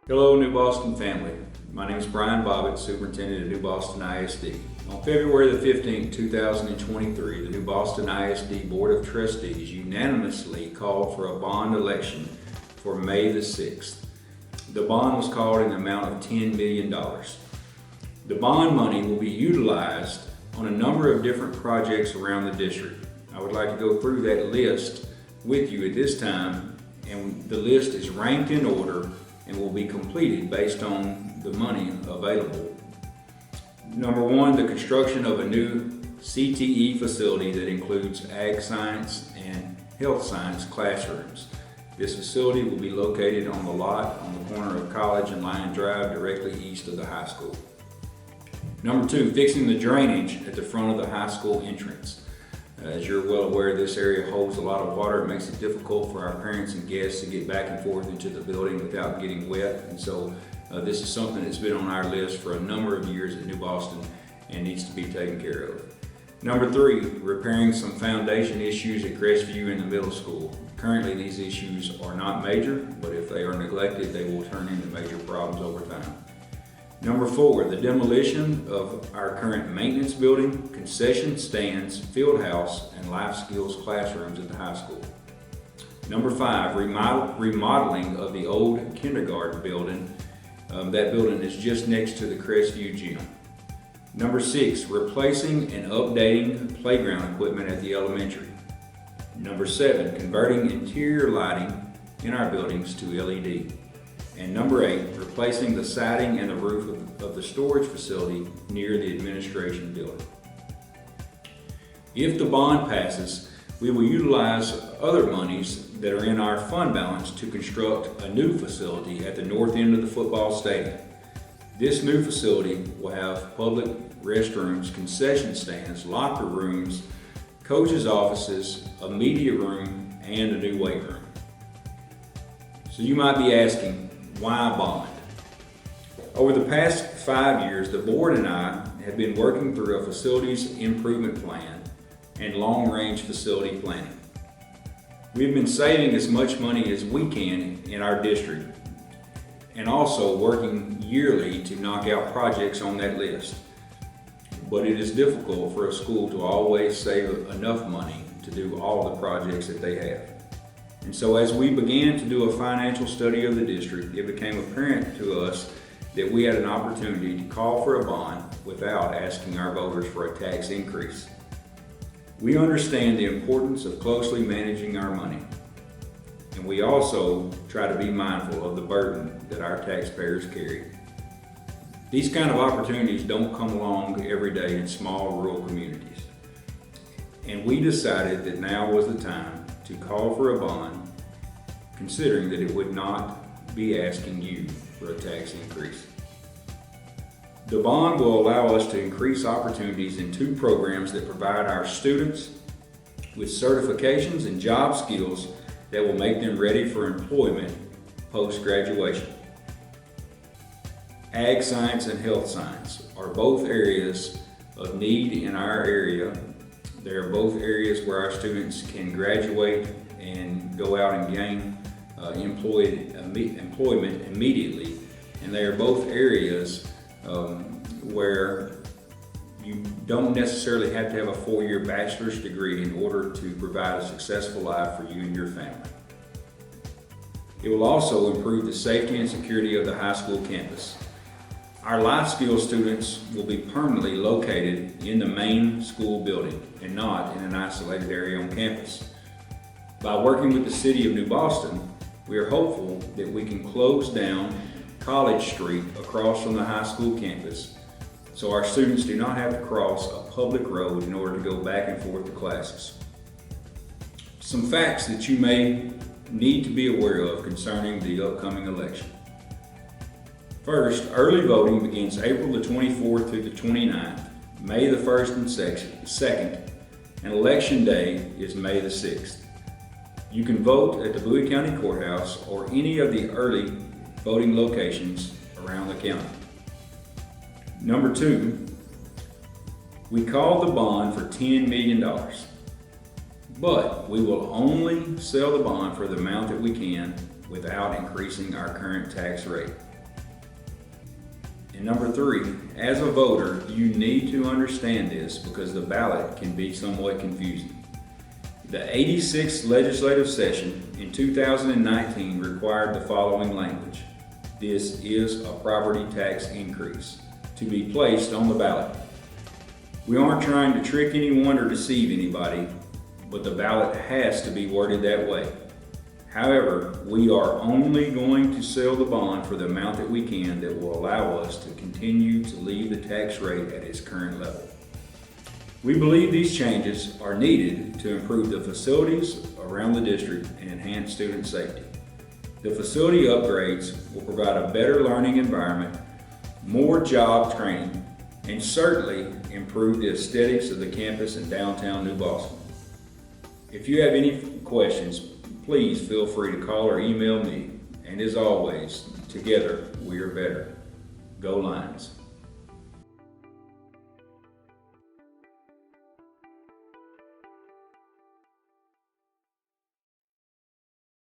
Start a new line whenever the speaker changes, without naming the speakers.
Hello, New Boston family. My name is Brian Bobbitt, Superintendent of New Boston ISD. On February the 15th, 2023, the New Boston ISD Board of Trustees unanimously called for a bond election for May the 6th. The bond was called in the amount of $10 million. The bond money will be utilized on a number of different projects around the district. I would like to go through that list with you at this time, and the list is ranked in order and will be completed based on the money available. Number one, the construction of a new CTE facility that includes ag science and health science classrooms. This facility will be located on the lot on the corner of College and Lion Drive, directly east of the high school. Number two, fixing the drainage at the front of the high school entrance. As you're well aware, this area holds a lot of water. It makes it difficult for our parents and guests to get back and forth into the building without getting wet. And so this is something that's been on our list for a number of years at New Boston and needs to be taken care of. Number three, repairing some foundation issues at Crestview in the middle school. Currently, these issues are not major, but if they are neglected, they will turn into major problems over time. Number four, the demolition of our current maintenance building, concession stands, field house, and life skills classrooms at the high school. Number five, remodeling of the old kindergarten building. That building is just next to the Crestview gym. Number six, replacing and updating playground equipment at the elementary. Number seven, converting interior lighting in our buildings to LED. And number eight, replacing the siding and the roof of the storage facility near the administration building. If the bond passes, we will utilize other monies that are in our fund balance to construct a new facility at the north end of the football stadium. This new facility will have public restrooms, concession stands, locker rooms, coaches' offices, a media room, and a new weight room. So you might be asking, why bond? Over the past 5 years, the board and I have been working through a facilities improvement plan and long-range facility planning. We've been saving as much money as we can in our district and also working yearly to knock out projects on that list. But it is difficult for a school to always save enough money to do all the projects that they have. And so as we began to do a financial study of the district, it became apparent to us that we had an opportunity to call for a bond without asking our voters for a tax increase. We understand the importance of closely managing our money, and we also try to be mindful of the burden that our taxpayers carry. These kind of opportunities don't come along every day in small rural communities. And we decided that now was the time to call for a bond, considering that it would not be asking you for a tax increase. The bond will allow us to increase opportunities in two programs that provide our students with certifications and job skills that will make them ready for employment post-graduation. Ag science and health science are both areas of need in our area. They are both areas where our students can graduate and go out and gain employment immediately. And they are both areas where you don't necessarily have to have a 4-year bachelor's degree in order to provide a successful life for you and your family. It will also improve the safety and security of the high school campus. Our life skills students will be permanently located in the main school building and not in an isolated area on campus. By working with the City of New Boston, we are hopeful that we can close down College Street across from the high school campus so our students do not have to cross a public road in order to go back and forth to classes. Some facts that you may need to be aware of concerning the upcoming election. First, early voting begins April the 24th through the 29th, May the 1st and 2nd, and Election Day is May the 6th. You can vote at the Bowie County Courthouse or any of the early voting locations around the county. Number two, we called the bond for $10 million, but we will only sell the bond for the amount that we can without increasing our current tax rate. And number 3, as a voter, you need to understand this because the ballot can be somewhat confusing. The 86th legislative session in 2019 required the following language. This is a property tax increase to be placed on the ballot. We aren't trying to trick anyone or deceive anybody, but the ballot has to be worded that way. However, we are only going to sell the bond for the amount that we can that will allow us to continue to leave the tax rate at its current level. We believe these changes are needed to improve the facilities around the district and enhance student safety. The facility upgrades will provide a better learning environment, more job training, and certainly improve the aesthetics of the campus in downtown New Boston. If you have any questions, please feel free to call or email me. And as always, together we are better. Go Lions.